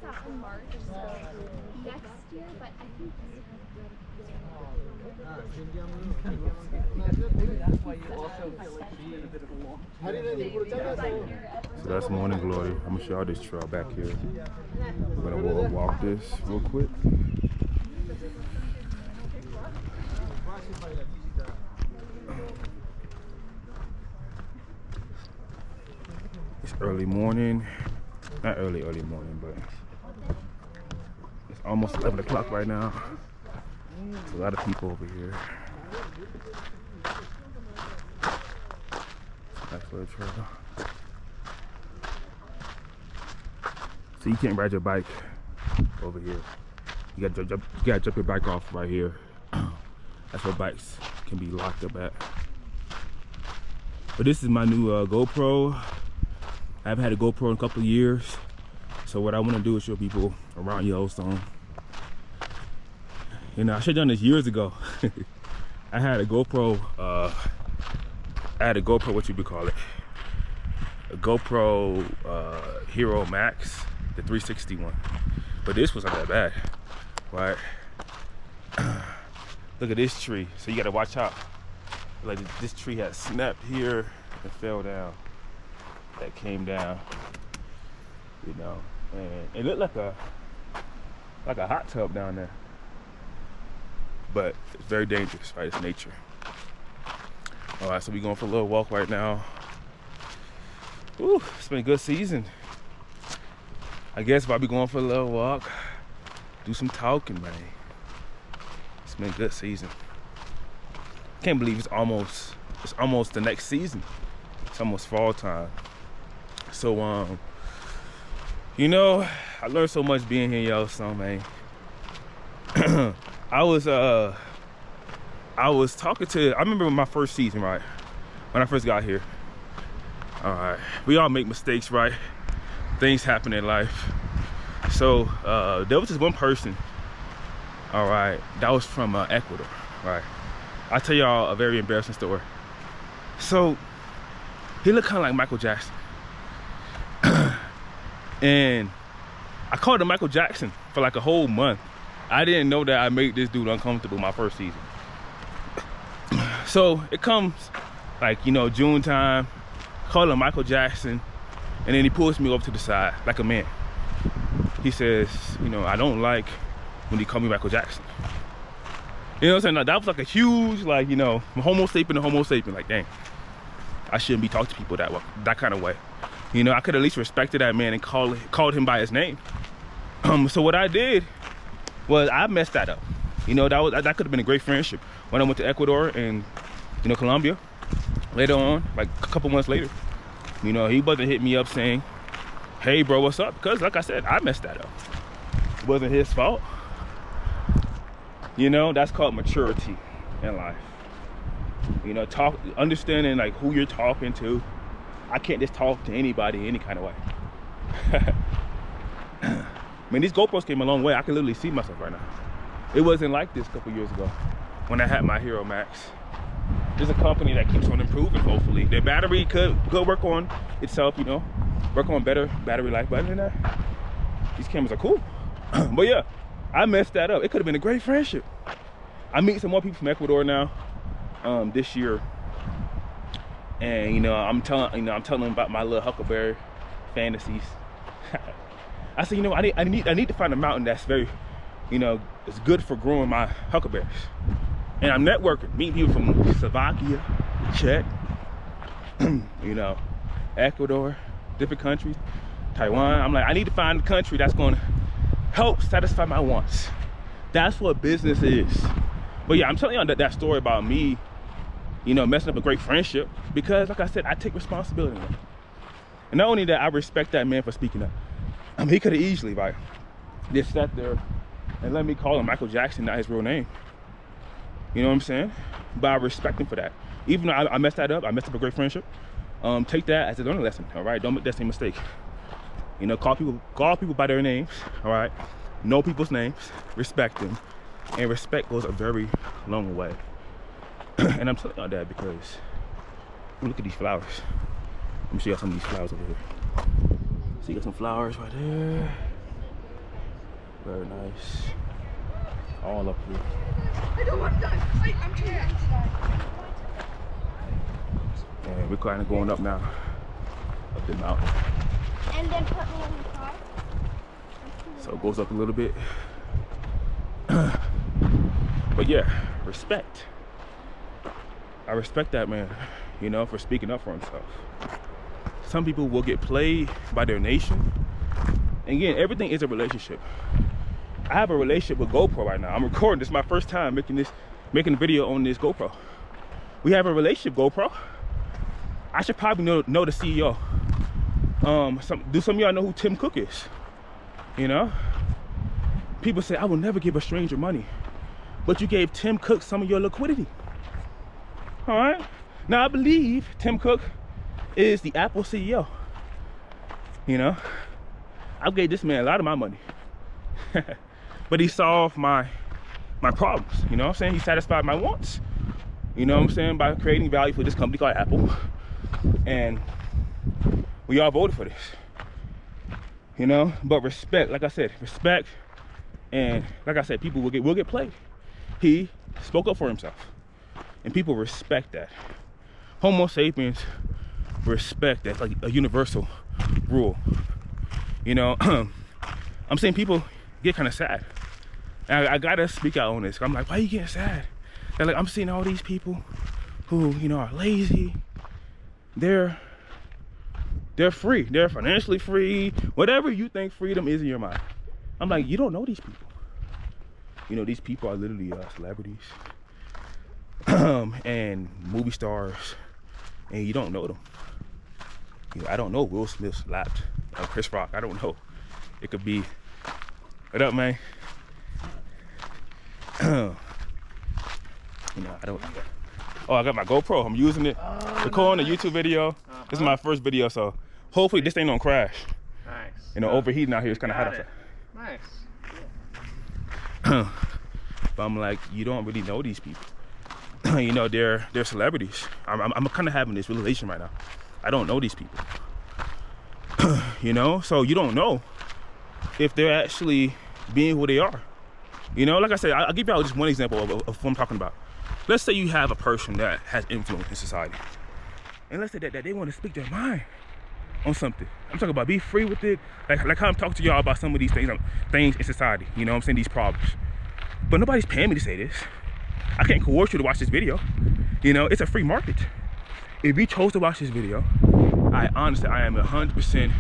that in March, so next year, but I think So that's Morning Glory. I'm gonna show y'all this trail back here. We're gonna walk this real quick. It's early morning. Not early morning, but it's almost 11 o'clock right now. There's a lot of people over here. Nice little trail. So you can't ride your bike over here. You gotta jump your bike off right here. That's where bikes can be locked up at. But this is my new GoPro. I haven't had a GoPro in a couple of years. So what I want to do is show people around Yellowstone. You know, I should have done this years ago. I had a GoPro, what you would call it? A GoPro Hero Max, the 360 one. But this was not that bad, right? Look at this tree. So you gotta watch out. Like this tree had snapped here and fell down. That came down, you know, and it looked like a hot tub down there. But it's very dangerous, right? It's nature. All right, so we're going for a little walk right now. Ooh, it's been a good season. I guess I'll be going for a little walk, do some talking, man. It's been a good season. Can't believe it's almost the next season. It's almost fall time. So, you know, I learned so much being here in Yellowstone, man. I was talking to, I remember my first season, right? When I first got here. All right, we all make mistakes, right? Things happen in life. So, there was this one person, all right, that was from Ecuador, right? I'll tell y'all a very embarrassing story. So, he looked kind of like Michael Jackson. And I called him Michael Jackson for like a whole month. I didn't know that I made this dude uncomfortable my first season. So it comes like, you know, June time, call him Michael Jackson, and then he pulls me over to the side like a man. He says, you know, I don't like when you call me Michael Jackson. You know what I'm saying? Like, that was like a huge, like, you know, homo sapien, like, dang, I shouldn't be talking to people that kind of way. You know, I could at least respected that man and called him by his name. So what I did was I messed that up. You know, that could have been a great friendship when I went to Ecuador and, you know, Colombia. Later on, like a couple months later, you know, he wasn't hitting me up saying, hey bro, what's up? Because like I said, I messed that up. It wasn't his fault. You know, that's called maturity in life. You know, understanding like who you're talking to. I can't just talk to anybody any kind of way. I mean, these GoPros came a long way. I can literally see myself right now. It wasn't like this a couple years ago when I had my Hero Max. There's a company that keeps on improving, hopefully. Their battery could work on itself, you know, work on better battery life. But other than that, these cameras are cool. But yeah, I messed that up. It could have been a great friendship. I meet some more people from Ecuador now this year. And you know, I'm telling them about my little huckleberry fantasies. I said, you know, I need to find a mountain that's very, you know, it's good for growing my huckleberries. And I'm networking, meeting people from Slovakia, Czech, you know, Ecuador, different countries, Taiwan. I'm like, I need to find a country that's going to help satisfy my wants. That's what business is. But yeah, I'm telling you that story about me, you know, messing up a great friendship, because like I said, I take responsibility. And not only that, I respect that man for speaking up. He could have easily, like, just sat there and let me call him Michael Jackson, not his real name. You know what I'm saying? But I respect him for that. Even though I messed that up, I messed up a great friendship. Take that as a learning lesson, all right? Don't make that same mistake. You know, call people by their names, all right? Know people's names, respect them, and respect goes a very long way. And I'm telling y'all that because look at these flowers. Let me show y'all some of these flowers over here. So you got some flowers right there. Very nice. All up here. I don't want to die. I'm too young to die. And we're kind of going up now. Up the mountain. And then put me in the car. So it goes up a little bit. But yeah, respect. I respect that man, you know, for speaking up for himself. Some people will get played by their nation. And again, everything is a relationship. I have a relationship with GoPro right now. I'm recording. This is my first time making a video on this GoPro. We have a relationship, GoPro. I should probably know the CEO. Do some of y'all know who Tim Cook is? You know? People say, I will never give a stranger money. But you gave Tim Cook some of your liquidity. All right? Now, I believe Tim Cook is the Apple CEO. You know? I gave this man a lot of my money. But he solved my problems. You know what I'm saying? He satisfied my wants. You know what I'm saying? By creating value for this company called Apple. And we all voted for this. You know? But respect, like I said, respect. And like I said, people will get played. He spoke up for himself. And people respect that. Homo sapiens respect that. It's like a universal rule. You know, I'm seeing people get kind of sad. And I gotta speak out on this. I'm like, why are you getting sad? They're like, I'm seeing all these people who, you know, are lazy. They're free. They're financially free. Whatever you think freedom is in your mind. I'm like, you don't know these people. You know, these people are literally celebrities and movie stars, and you don't know them. You know, I don't know Will Smith slapped Chris Rock. I don't know. It could be. What up, man? You know, I don't. Oh, I got my GoPro. I'm using it. Recording a YouTube video. This is my first video, so hopefully this thing don't crash. Nice. You know, overheating out here is kind of hot outside. Nice. But I'm like, you don't really know these people. You know, they're celebrities. I'm kind of having this realization right now. I don't know these people. You know, so you don't know if they're actually being who they are. You know, like I said, I'll give y'all just one example of what I'm talking about. Let's say you have a person that has influence in society, and let's say that they want to speak their mind on something. I'm talking about be free with it, like how I'm talking to y'all about some of these things in society. You know what I'm saying? These problems. But nobody's paying me to say this. I can't coerce you to watch this video. You know, it's a free market. If you chose to watch this video, I honestly, I am 100%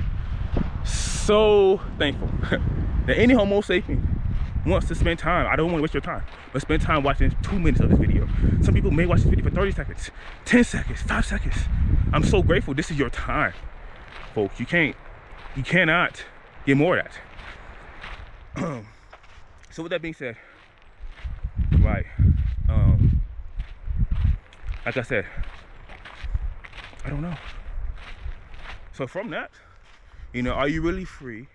so thankful that any Homo sapien wants to spend time. I don't want to waste your time, but spend time watching 2 minutes of this video. Some people may watch this video for 30 seconds, 10 seconds, 5 seconds. I'm so grateful. This is your time, folks. You cannot get more of that. So with that being said, right, like I said, I don't know. So from that, you know, are you really free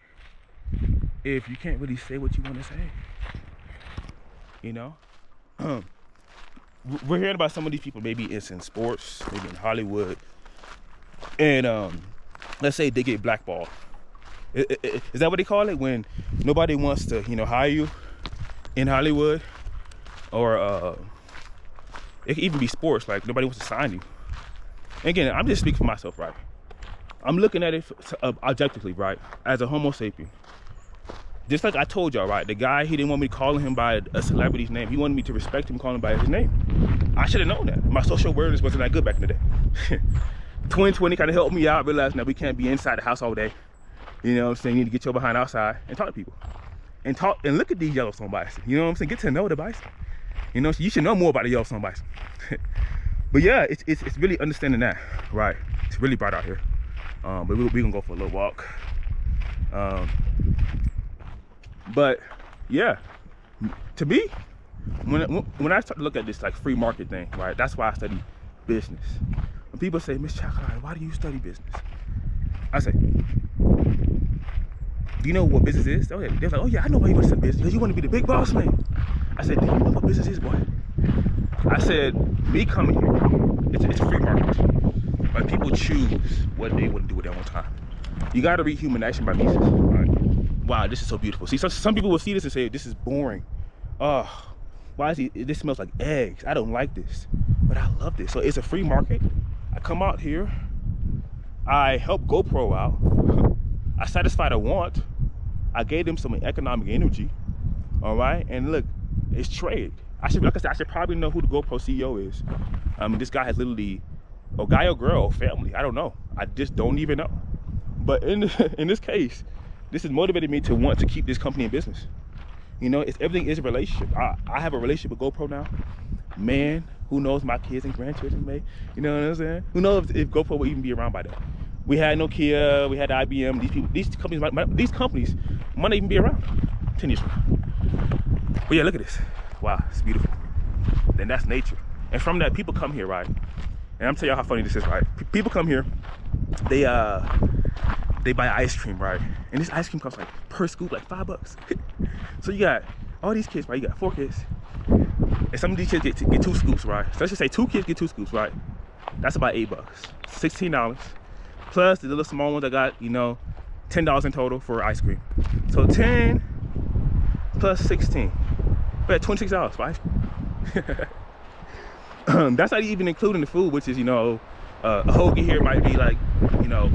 if you can't really say what you want to say? You know, we're hearing about some of these people. Maybe it's in sports, maybe in Hollywood, and let's say they get blackballed. Is that what they call it when nobody wants to, you know, hire you in Hollywood? Or it could even be sports, like nobody wants to sign you. And again, I'm just speaking for myself, right? I'm looking at it objectively, right? As a Homo sapien. Just like I told y'all, right? The guy, he didn't want me calling him by a celebrity's name. He wanted me to respect him, calling him by his name. I should have known that. My social awareness wasn't that good back in the day. 2020 kind of helped me out, realizing that we can't be inside the house all day. You know what I'm saying? You need to get your behind outside and talk to people. And look at these Yellowstone bison. You know what I'm saying? Get to know the bison. You know, so you should know more about the Yellowstone bison. But yeah, it's really understanding that, right? It's really bright out here. But we're gonna go for a little walk. But yeah, to me, when I start to look at this like free market thing, right? That's why I study business. When people say, Miss Chocolate, why do you study business? I say, do you know what business is? They're like, oh yeah, I know why you want to study business, because you want to be the big boss man. I said, do you know what business is, boy? I said, me coming here, it's a free market. But people choose what they want to do with their own time. You got to read Human Action by Mises. Right? wow, this is so beautiful. See, some people will see this and say, this is boring. Oh, why is this smells like eggs. I don't like this, but I love this. So it's a free market. I come out here, I help GoPro out. I satisfied a want. I gave them some economic energy. All right, and look, it's trade. Like I said, I should probably know who the GoPro CEO is. This guy has literally, a guy or girl or family, I don't know. I just don't even know. But in this case, this has motivated me to want to keep this company in business. You know, everything is a relationship. I have a relationship with GoPro now. Man, who knows, my kids and grandchildren may, you know what I'm saying? Who knows if GoPro will even be around by then. We had Nokia, we had IBM, these companies might not even be around 10 years from now. But yeah, look at this. Wow, it's beautiful. Then that's nature. And from that, people come here, right? And I'm telling y'all how funny this is, right? People come here, they buy ice cream, right? And this ice cream costs like per scoop like $5. So you got all these kids, right? You got 4 kids. And some of these kids get 2 scoops, right? So let's just say 2 kids get 2 scoops, right? That's about $8. $16. Plus the little small ones that got, you know, $10 in total for ice cream. So 10 plus 16. We're at $26 for ice cream. That's not even including the food, which is, you know, a hoagie here might be like, you know,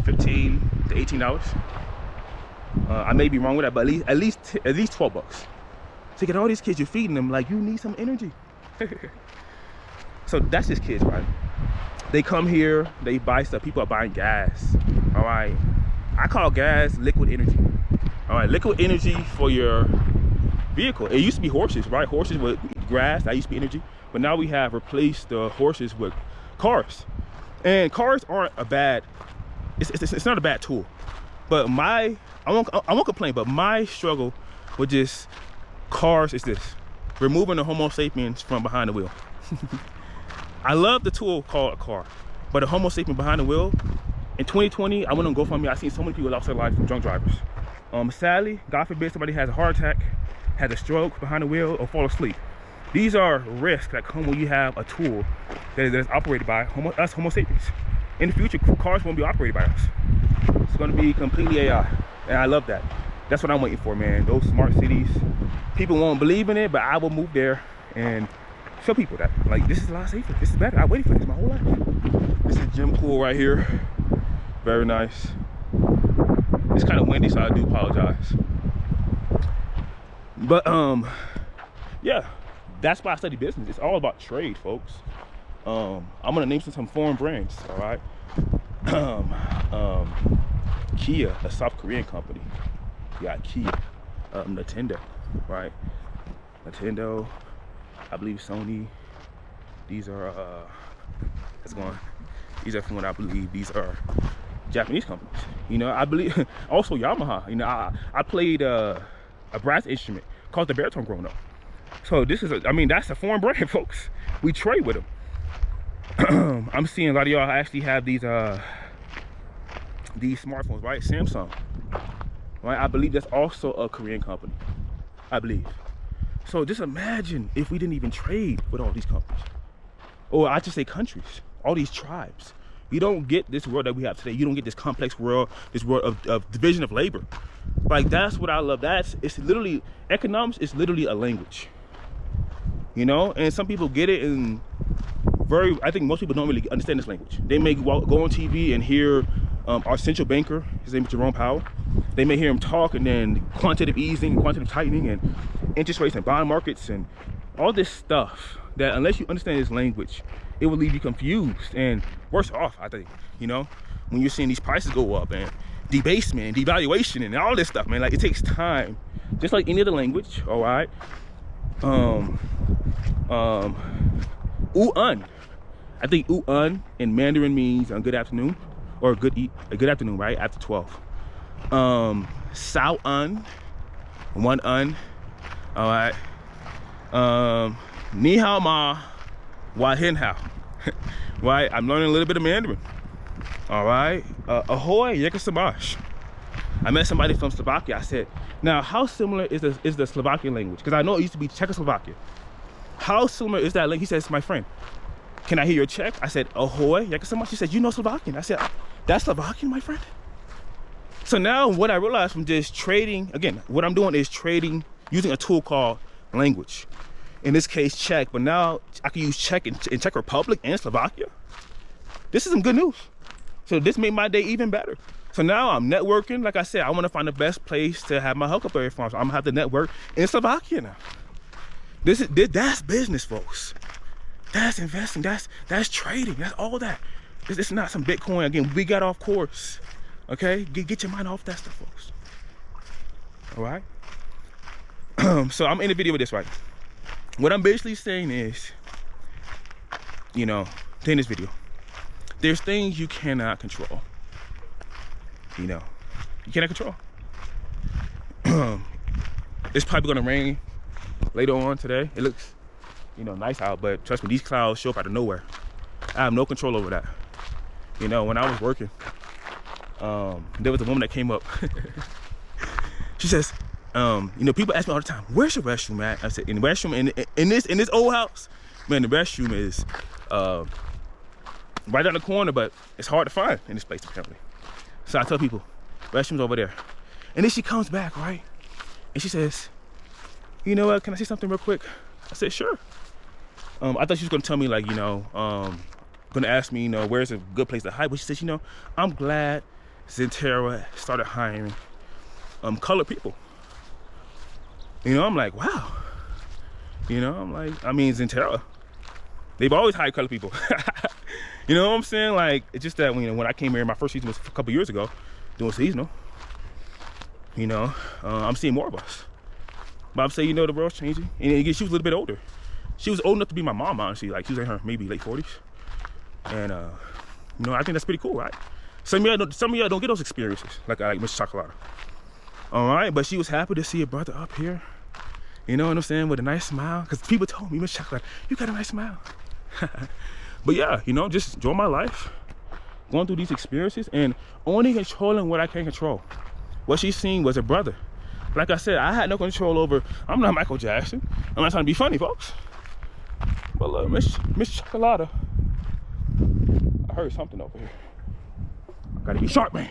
$15 to $18. I may be wrong with that, but at least $12. So you get all these kids, you're feeding them like you need some energy. So that's just kids, right? They come here, they buy stuff. People are buying gas. All right, I call gas liquid energy. All right, liquid energy for your vehicle. It used to be horses, right? Horses with grass, that used to be energy. But now we have replaced the horses with cars. And cars aren't a bad, it's not a bad tool. But I won't complain, but my struggle with just cars is this: removing the Homo sapiens from behind the wheel. I love the tool called a car, but a Homo sapien behind the wheel, in 2020, I went on GoFundMe, I seen so many people lost their life from drunk drivers. Sadly, God forbid somebody has a heart attack, has a stroke behind the wheel, or fall asleep. These are risks that come when you have a tool that is operated by us Homo sapiens. In the future, cars won't be operated by us. It's gonna be completely AI, and I love that. That's what I'm waiting for, man. Those smart cities, people won't believe in it, but I will move there and show people that, like, this is a lot safer, this is better. I waited for this my whole life. This is gym pool right here. Very nice. It's kind of windy, so I do apologize. But yeah, that's why I study business. It's all about trade, folks. I'm gonna name some foreign brands, all right? Kia, a South Korean company. You got Kia. Nintendo, right? Nintendo, I believe Sony. These are these are from what I believe these are Japanese companies. You know, I believe also Yamaha. You know, I played a brass instrument called the baritone growing up. So this is I mean, that's a foreign brand, folks. We trade with them. I'm seeing a lot of y'all actually have these smartphones, right? Samsung, right? I believe that's also a Korean company, I believe. So just imagine if we didn't even trade with all these companies, or I just say countries, all these tribes. You don't get this world that we have today. You don't get this complex world, this world of division of labor. Like, that's what I love. It's literally, economics is literally a language, you know? And some people get it, and I think most people don't really understand this language. They may go on TV and hear our central banker, his name is Jerome Powell. They may hear him talk, and then quantitative easing, quantitative tightening, and interest rates and bond markets, and all this stuff that unless you understand this language, it will leave you confused and worse off, I think, you know, when you're seeing these prices go up and debasement and devaluation and all this stuff, man. Like, it takes time, just like any other language, all right? U-un. I think U-un in Mandarin means good afternoon, or good afternoon, right? After 12. Sao-un, 1-un, all right? Ni hao ma, wa hin hao, right? I'm learning a little bit of Mandarin, all right? Ahoy, yakasamash. I met somebody from Slovakia. I said, now, how similar is the Slovakian language? Because I know it used to be Czechoslovakia. How similar is that language? He says, my friend, can I hear your Czech? I said, ahoy, yakasamash. He said, you know Slovakian? I said, that's Slovakian, my friend? So now what I realized from just trading, again, what I'm doing is trading using a tool called language. In this case, Czech, but now I can use Czech in Czech Republic and Slovakia. This is some good news. So this made my day even better. So now I'm networking. Like I said, I want to find the best place to have my huckleberry farm. So I'm gonna have to network in Slovakia now. That's business, folks. That's investing. That's trading. That's all that. It's not some Bitcoin. Again, we got off course. Okay, get your mind off that stuff, folks. All right. So I'm in the video with this, right? What I'm basically saying is, you know, in this video, there's things you cannot control. You know, you cannot control. It's probably gonna rain later on today. It looks, you know, nice out, but trust me, these clouds show up out of nowhere. I have no control over that. You know, when I was working, there was a woman that came up. She says, you know, people ask me all the time, "Where's your restroom at?" I said, "In the restroom in this old house, man. The restroom is right down the corner, but it's hard to find in this place apparently." So I tell people, "Restroom's over there." And then she comes back, right? And she says, "You know what? Can I say something real quick?" I said, "Sure." I thought she was gonna tell me, like, you know, gonna ask me, you know, where's a good place to hide. But she said, "You know, I'm glad Zenterra started hiring colored people." You know, I'm like, wow. You know, I'm like, I mean, Zenterra, they've always hired colored people. You know what I'm saying? Like, it's just that, you know, when I came here, my first season was a couple years ago, doing seasonal. You know, I'm seeing more of us. But I'm saying, you know, the world's changing. And again, she was a little bit older. She was old enough to be my mom, honestly. Like, she was in her maybe late 40s. And, you know, I think that's pretty cool, right? Some of y'all don't get those experiences, like Miss Chocolata. All right, but she was happy to see a brother up here. You know what I'm saying? With a nice smile. Because people told me, "Miss Chocolata, you got a nice smile." But yeah, you know, just enjoy my life. Going through these experiences and only controlling what I can control. What she's seen was a brother. Like I said, I had no control over, I'm not Michael Jackson. I'm not trying to be funny, folks. But look, Miss Chocolata, I heard something over here. I gotta be sharp, man.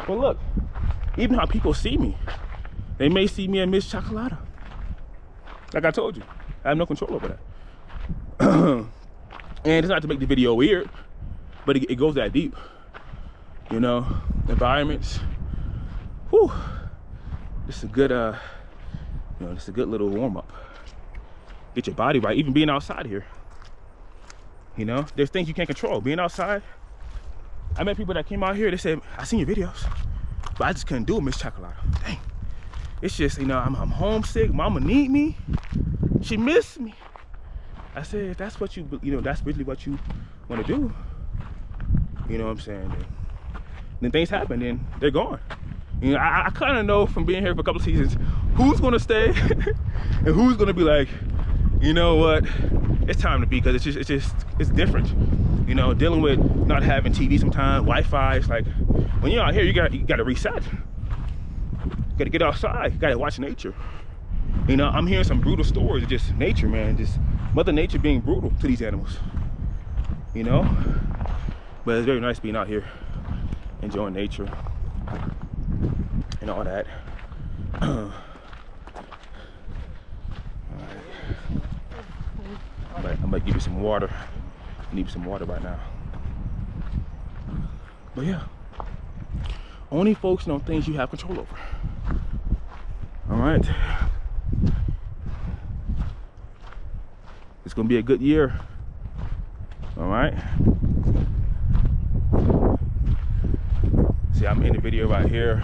But look, even how people see me, they may see me as Miss Chocolata. Like I told you, I have no control over that. And it's not to make the video weird, but it goes that deep. You know, environments. Whew. This is a good, you know, this is a good little warm up. Get your body right, even being outside here. You know, there's things you can't control. Being outside, I met people that came out here, they said, "I seen your videos, but I just couldn't do it, Miss Chocolata." Dang. It's just, you know, I'm homesick. Mama need me. She missed me. I said, if that's what you know, that's really what you want to do. You know what I'm saying? Then things happen, then they're gone. You know, I kind of know from being here for a couple of seasons who's going to stay and who's going to be like, you know what, it's time to be, because it's different. You know, dealing with not having TV sometimes, Wi-Fi. It's like when you're out here, you got to reset. You got to get outside. You got to watch nature. You know, I'm hearing some brutal stories of just nature, man. Just Mother Nature being brutal to these animals. You know, but it's very nice being out here, enjoying nature and all that. All right. I'm gonna give you some water. I need some water right now. But yeah, only focusing on things you have control over. All right. It's gonna be a good year. All right. See, I'm in the video right here.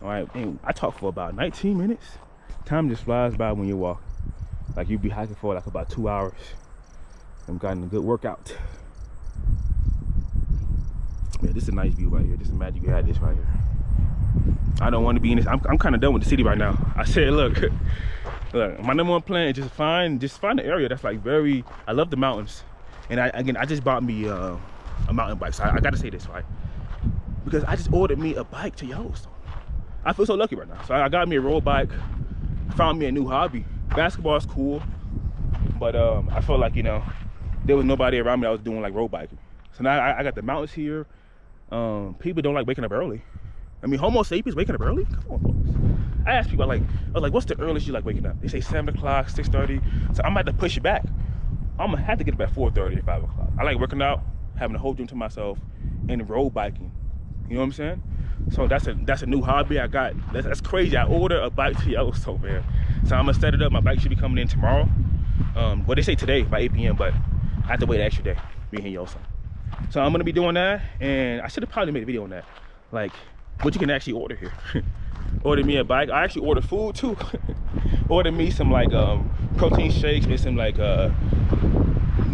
All right, and I talked for about 19 minutes. Time just flies by when you walk. Like you'd be hiking for like about 2 hours. I'm gotten a good workout. Man, this is a nice view right here. This is magic. You had this right here. I don't want to be in this. I'm kind of done with the city right now. I said, look, look, my number one plan is just find an area that's like very. I love the mountains, and I just bought me a mountain bike. So I got to say this, right? Because I just ordered me a bike to Yellowstone. I feel so lucky right now. So I got me a road bike. Found me a new hobby. Basketball is cool, but I felt like, you know, there was nobody around me that was doing like road biking. So now I got the mountains here. people don't like waking up early. I mean, Homo sapiens waking up early? Come on, folks. I asked people, I was like, what's the earliest you like waking up? They say 7 o'clock, 6:30. So I'm about to push it back. I'm gonna have to get up at 4:30 or 5 o'clock. I like working out, having a whole gym to myself, and road biking. You know what I'm saying? So that's a new hobby I got. That's crazy. I ordered a bike to Yellowstone, man. So I'm gonna set it up. My bike should be coming in tomorrow. Well, they say today by 8 p.m., but I have to wait an extra day being in Yellowstone. So I'm gonna be doing that, and I should have probably made a video on that, like what you can actually order here. Order me a bike. I actually ordered food too. Ordered me some like protein shakes and some like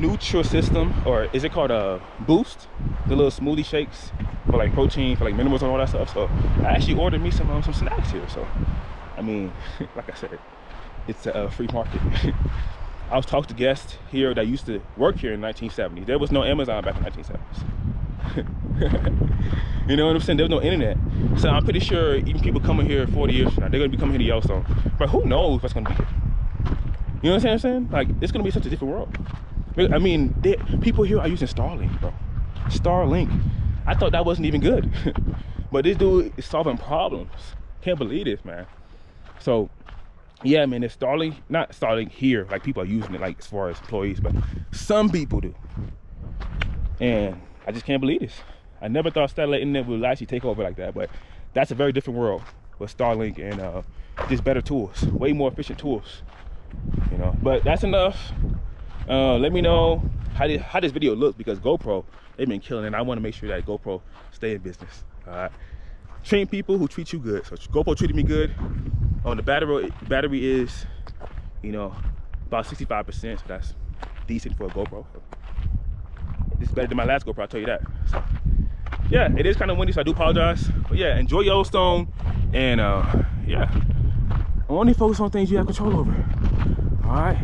Nutrisystem, or is it called a Boost? The little smoothie shakes for like protein, for like minerals and all that stuff. So I actually ordered me some snacks here. So I mean, like I said, it's a free market. I was talking to guests here that used to work here in the 1970s. There was no Amazon back in the 1970s. You know what I'm saying? There was no internet. So I'm pretty sure even people coming here 40 years from now, they're gonna be coming here to Yellowstone. But who knows what's gonna be here? You know what I'm saying? Like, it's gonna be such a different world. I mean, people here are using Starlink, bro. Starlink. I thought that wasn't even good. But this dude is solving problems. Can't believe this, man. So yeah, man, it's Starlink, not Starlink here, like people are using it like as far as employees, but some people do. And I just can't believe this. I never thought satellite internet would actually take over like that, but that's a very different world with Starlink and just better tools, way more efficient tools, you know. But that's enough. Let me know how this video looks, because GoPro, they've been killing it, and I want to make sure that GoPro stay in business. All right, train people who treat you good. So GoPro treated me good. On the battery is, you know, about 65%, so that's decent for a GoPro. So it's better than my last GoPro, I'll tell you that. So yeah, it is kind of windy, so I do apologize. But yeah, enjoy Yellowstone, and yeah, only focus on things you have control over. All right.